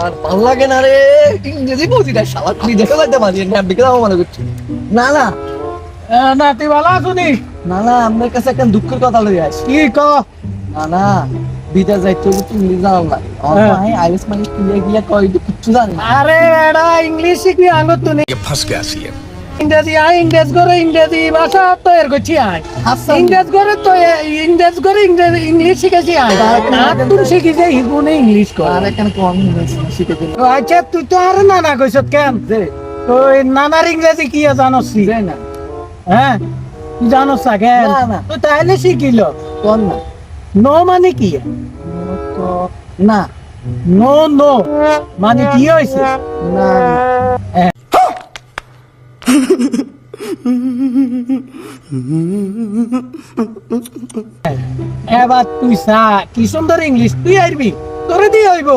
আর ভাল লাগে না রে, ইংরেজি বুঝি না শালা, তুই দেখে লাগতে পারি না, বিকে দাও মনে করছি। না না না তুই ভালো আছুনি? না না, আপনার কাছে একটা দুঃখের কথা লই আসি। কি ক? না না, বিদেশ যাইতে হলে তুমি ইংলিশ জানো না। আমার ভাই আইএস মানে কিলিয়া গিয়া কয় এটা কিচ্ছু জানি না। আরে এডা ইংলিশ শিখবি আঙ্গুর তুই ये फंस गया सी है। ইংরেজি আয়, ইংরেজ করে ইংরেজি ভাষা তৈরি করছি আয়। হাসান। ইংরেজ করে তো ইংরেজ করে ইংরেজি ইংলিশ শিখেছি আয়। আর তুই শিখিছে হিগুনে ইংলিশ কর। আর এখানে কম ইংলিশ শিখে দিল। আচ্ছা তুই তো আর নানা কইছ কেন? যে তুই নানার ইংরেজি কি জানোস? যে না হ্যাঁ তুই জানোস না কেন? না, না। তুই তাহলে শিখিল। কোন না নো মানে কি? তো না নো নো মানে কি হয়েছে? না এবার তুই সা কি সুন্দর ইংলিশ তুই আইবি তোরে দিয়ে হইব।